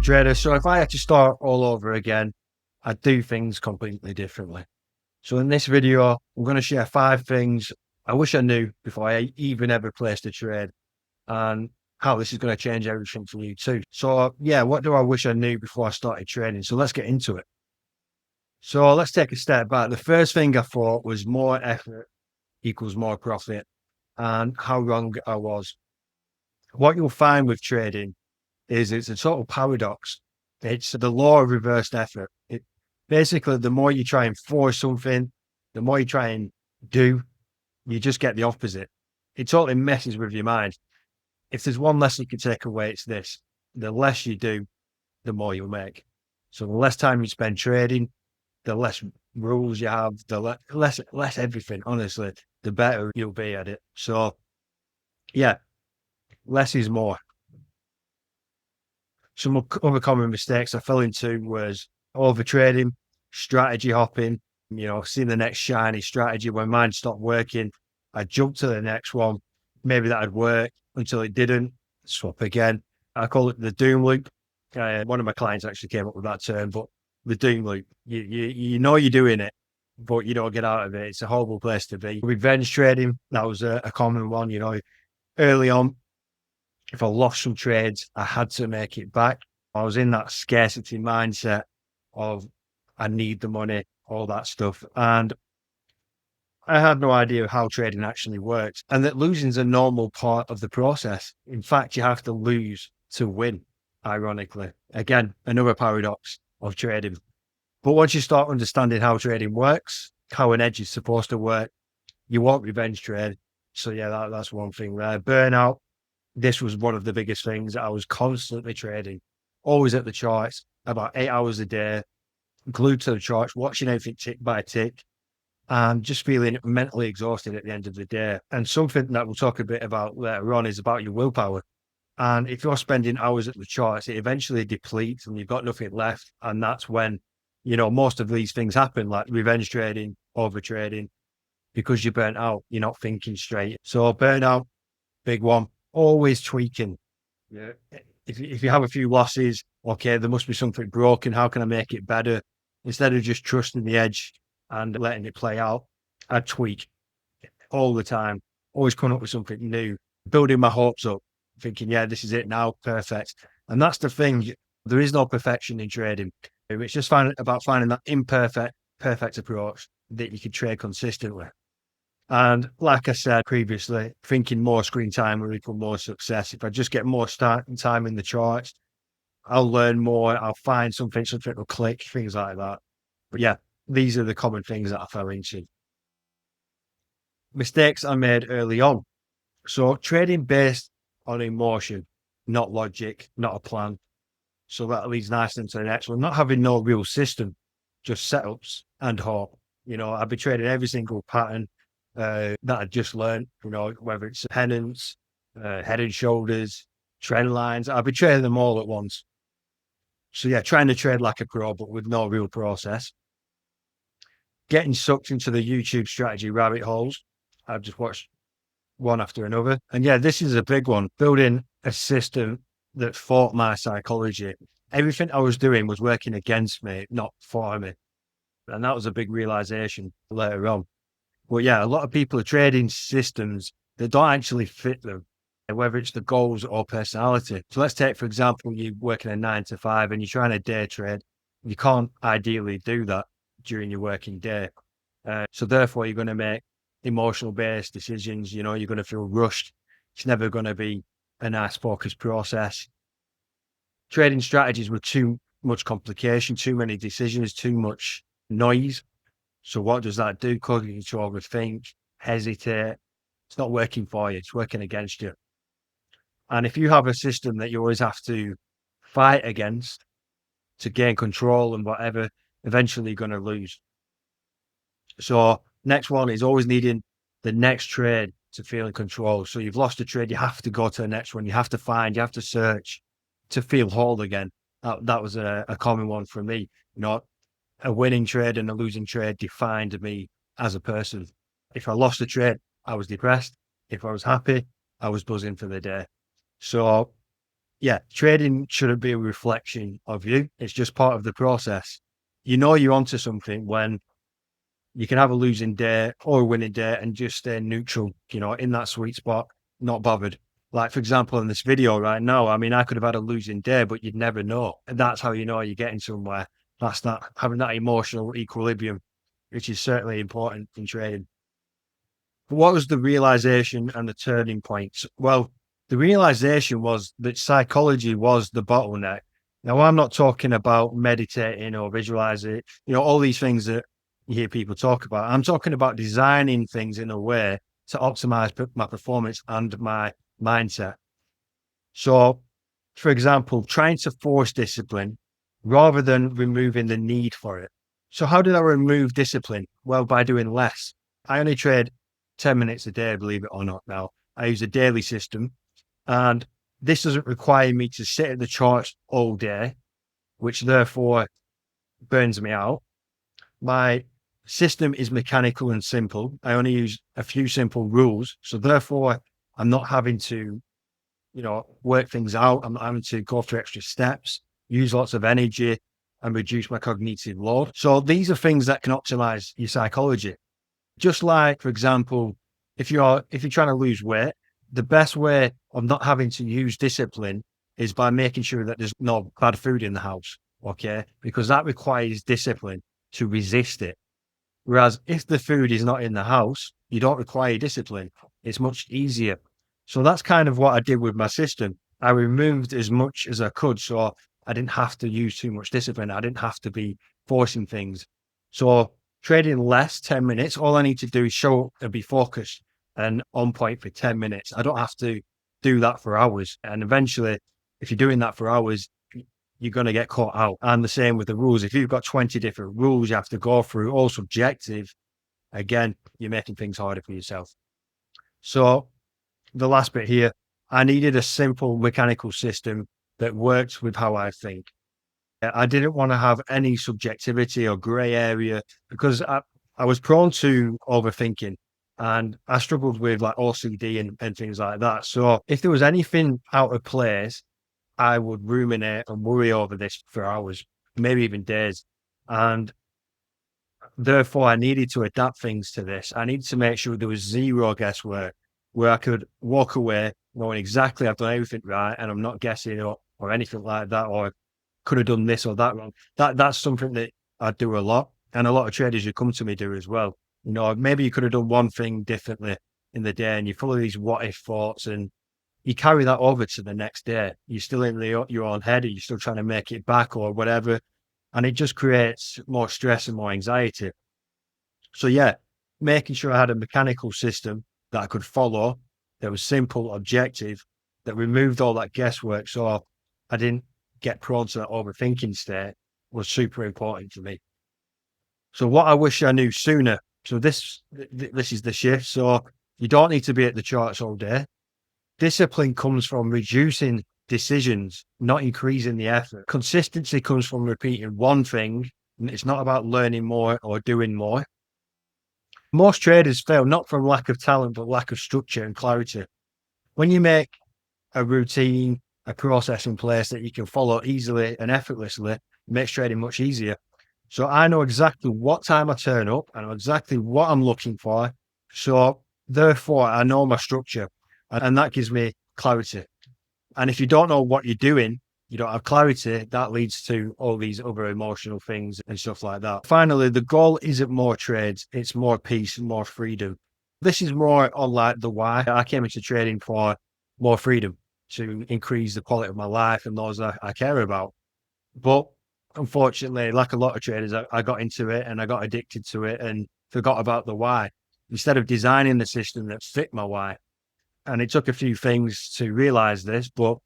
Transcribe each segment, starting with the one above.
trader. So if I had to start all over again, I'd do things completely differently. So in this video, I'm going to share 5 things I wish I knew before I even ever placed a trade, and how this is going to change everything for you too. So yeah, what do I wish I knew before I started trading? So let's get into it. So let's take a step back. The first thing I thought was more effort equals more profit, and how wrong I was. What you'll find with trading is it's a total paradox. It's the law of reversed effort. Basically, the more you try and force something, the more you try and do, you just get the opposite. It totally messes with your mind. If there's one lesson you can take away, it's this: the less you do, the more you'll make. So the less time you spend trading, the less rules you have, the less everything, honestly, the better you'll be at it. So yeah, less is more. Some other common mistakes I fell into was over trading, strategy hopping, seeing the next shiny strategy. When mine stopped working, I jumped to the next one. Maybe that'd work until it didn't. Swap again. I call it the doom loop. One of my clients actually came up with that term, but the doom loop. You know you're doing it, but you don't get out of it. It's a horrible place to be. Revenge trading, that was a common one. Early on, if I lost some trades, I had to make it back. I was in that scarcity mindset of I need the money, all that stuff. And I had no idea how trading actually works, and that losing is a normal part of the process. In fact, you have to lose to win, ironically. Again, another paradox of trading. But once you start understanding how trading works, how an edge is supposed to work, you won't revenge trade. So yeah, that's one thing there. Burnout. This was one of the biggest things. I was constantly trading, always at the charts, about 8 hours a day, glued to the charts, watching everything tick by tick, and just feeling mentally exhausted at the end of the day. And something that we'll talk a bit about later on is about your willpower. And if you're spending hours at the charts, it eventually depletes and you've got nothing left. And that's when, most of these things happen, like revenge trading, over trading, because you're burnt out, you're not thinking straight. So burnout, big one. Always tweaking. Yeah. If you have a few losses, okay, there must be something broken. How can I make it better? Instead of just trusting the edge and letting it play out, I tweak all the time. Always coming up with something new, building my hopes up, thinking, yeah, this is it now, perfect. And that's the thing. There is no perfection in trading. It's just about finding that perfect approach that you can trade consistently. And like I said previously, thinking more screen time will equal more success. If I just get more starting time in the charts, I'll learn more. I'll find something will click, things like that. But yeah, these are the common things that I fell into. Mistakes I made early on. So trading based on emotion, not logic, not a plan. So that leads nicely into the next one. Not having no real system, just setups and hope. I'd be trading every single pattern that I just learned, whether it's pennants, head and shoulders, trend lines. I'll be trading them all at once. So yeah, trying to trade like a pro, but with no real process. Getting sucked into the YouTube strategy rabbit holes. I've just watched one after another. And yeah, this is a big one. Building a system that fought my psychology. Everything I was doing was working against me, not for me. And that was a big realization later on. But yeah, a lot of people are trading systems that don't actually fit them, whether it's the goals or personality. So let's take, for example, you working a 9 to 5 and you're trying to day trade. You can't ideally do that during your working day. So therefore, you're going to make emotional based decisions. You're going to feel rushed. It's never going to be a nice focused process. Trading strategies with too much complication, too many decisions, too much noise. So what does that do? Cause you to overthink, hesitate. It's not working for you. It's working against you. And if you have a system that you always have to fight against to gain control and whatever, eventually you're going to lose. So next one is always needing the next trade to feel in control. So you've lost a trade, you have to go to the next one. You have to find, you have to search to feel whole again. That was a common one for me. A winning trade and a losing trade defined me as a person. If I lost a trade, I was depressed. If I was happy, I was buzzing for the day. So Yeah, trading shouldn't be a reflection of you. It's just part of the process. You know you're onto something when you can have a losing day or a winning day and just stay neutral, in that sweet spot, not bothered. Like, for example, in this video right now, I mean, I could have had a losing day, but you'd never know. And that's how you know you're getting somewhere. That's that having that emotional equilibrium, which is certainly important in trading. But what was the realization and the turning points? Well, the realization was that psychology was the bottleneck. Now, I'm not talking about meditating or visualizing, all these things that you hear people talk about. I'm talking about designing things in a way to optimize my performance and my mindset. So, for example, trying to force discipline rather than removing the need for it. So, how did I remove discipline? Well, by doing less. I only trade 10 minutes a day, believe it or not. Now, I use a daily system, and this doesn't require me to sit at the charts all day, which therefore burns me out. My system is mechanical and simple. I only use a few simple rules. So, therefore, I'm not having to work things out. I'm not having to go through extra steps, use lots of energy, and reduce my cognitive load. So these are things that can optimize your psychology. Just like, for example, if you're trying to lose weight, the best way of not having to use discipline is by making sure that there's no bad food in the house. Okay. Because that requires discipline to resist it. Whereas if the food is not in the house, you don't require discipline. It's much easier. So that's kind of what I did with my system. I removed as much as I could so I didn't have to use too much discipline. I didn't have to be forcing things. So trading less, 10 minutes, all I need to do is show up and be focused and on point for 10 minutes. I don't have to do that for hours. And eventually, if you're doing that for hours, you're going to get caught out. And the same with the rules. If you've got 20 different rules you have to go through, all subjective, again, you're making things harder for yourself. So the last bit here, I needed a simple mechanical system that worked with how I think. I didn't want to have any subjectivity or gray area because I was prone to overthinking and I struggled with like OCD and things like that. So if there was anything out of place, I would ruminate and worry over this for hours, maybe even days. And therefore, I needed to adapt things to this. I needed to make sure there was zero guesswork where I could walk away knowing exactly I've done everything right and I'm not guessing or anything like that, or could have done this or that wrong. That's something that I do a lot. And a lot of traders who come to me do as well. Maybe you could have done one thing differently in the day and you're full of these what if thoughts and you carry that over to the next day. You're still in your own head, or you're still trying to make it back or whatever. And it just creates more stress and more anxiety. So, yeah, making sure I had a mechanical system that I could follow, that was simple, objective, that removed all that guesswork. So I didn't get prone to that overthinking state was super important to me. So, what I wish I knew sooner. So, this is the shift. So, you don't need to be at the charts all day. Discipline comes from reducing decisions, not increasing the effort. Consistency comes from repeating one thing. And it's not about learning more or doing more. Most traders fail not from lack of talent, but lack of structure and clarity. When you make a routine, a process in place that you can follow easily and effortlessly, it makes trading much easier. So I know exactly what time I turn up. I know exactly what I'm looking for. So therefore, I know my structure and that gives me clarity. And if you don't know what you're doing, you don't have clarity, that leads to all these other emotional things and stuff like that. Finally, the goal isn't more trades, it's more peace and more freedom. This is more on like the why. I came into trading for more freedom to increase the quality of my life and those I care about. But unfortunately, like a lot of traders, I got into it and I got addicted to it and forgot about the why. Instead of designing the system that fit my why, and it took a few things to realize this, but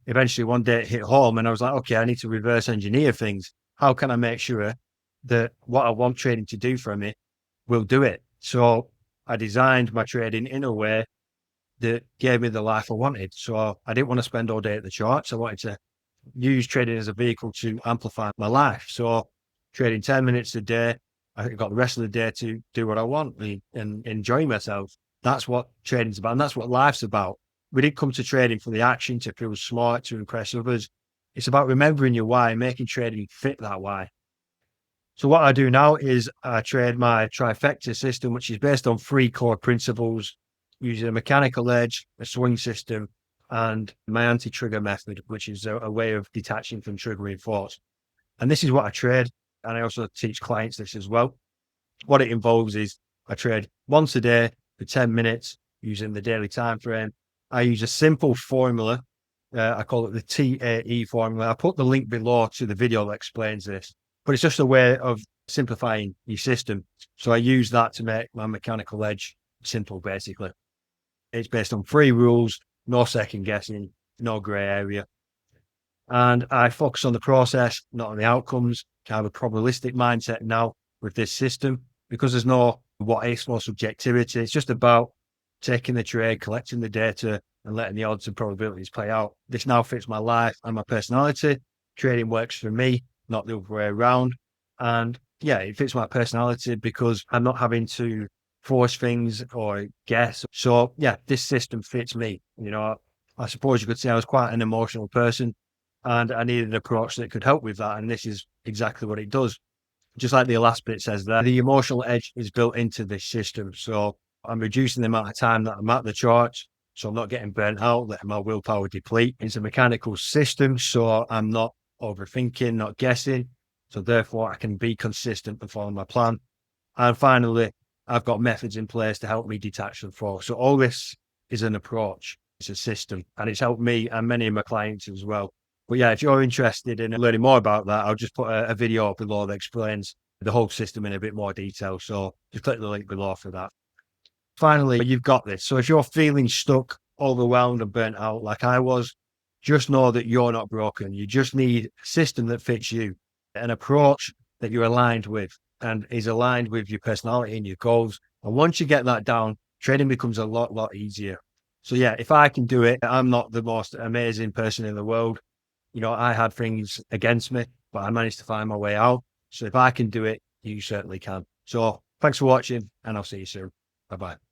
eventually one day it hit home and I was like, okay, I need to reverse engineer things. How can I make sure that what I want trading to do for me will do it? So I designed my trading in a way that gave me the life I wanted. So I didn't want to spend all day at the charts. I wanted to use trading as a vehicle to amplify my life. So trading 10 minutes a day, I got the rest of the day to do what I want and enjoy myself. That's what trading's about. And that's what life's about. we didn't come to trading for the action, to feel smart, to impress others. It's about remembering your why and making trading fit that why. So what I do now is I trade my Trifecta system, which is based on 3 core principles, using a mechanical edge, a swing system, and my anti-trigger method, which is a way of detaching from triggering force. And this is what I trade. And I also teach clients this as well. What it involves is I trade once a day for 10 minutes using the daily time frame. I use a simple formula. I call it the TAE formula. I put the link below to the video that explains this, but it's just a way of simplifying your system. So I use that to make my mechanical edge simple, basically. It's based on 3 rules, no second guessing, no gray area. And I focus on the process, not on the outcomes. I have a probabilistic mindset now with this system because there's no what ifs, no subjectivity. It's just about taking the trade, collecting the data, and letting the odds and probabilities play out. This now fits my life and my personality. Trading works for me, not the other way around. And yeah, it fits my personality because I'm not having to force things or guess. So yeah, this system fits me. I suppose you could say I was quite an emotional person and I needed an approach that could help with that. And this is exactly what it does. Just like the last bit says there, the emotional edge is built into this system. So I'm reducing the amount of time that I'm at the charts. So I'm not getting burnt out, letting my willpower deplete. It's a mechanical system. So I'm not overthinking, not guessing. So therefore I can be consistent and follow my plan. And finally, I've got methods in place to help me detach from force. So all this is an approach. It's a system and it's helped me and many of my clients as well. But yeah, if you're interested in learning more about that, I'll just put a video up below that explains the whole system in a bit more detail. So just click the link below for that. Finally, you've got this. So if you're feeling stuck, overwhelmed and burnt out like I was, just know that you're not broken. You just need a system that fits you, an approach that you're aligned with and is aligned with your personality and your goals. And once you get that down, trading becomes a lot easier. So yeah, if I can do it, I'm not the most amazing person in the world. I had things against me, but I managed to find my way out. So if I can do it, you certainly can. So thanks for watching and I'll see you soon. Bye-bye.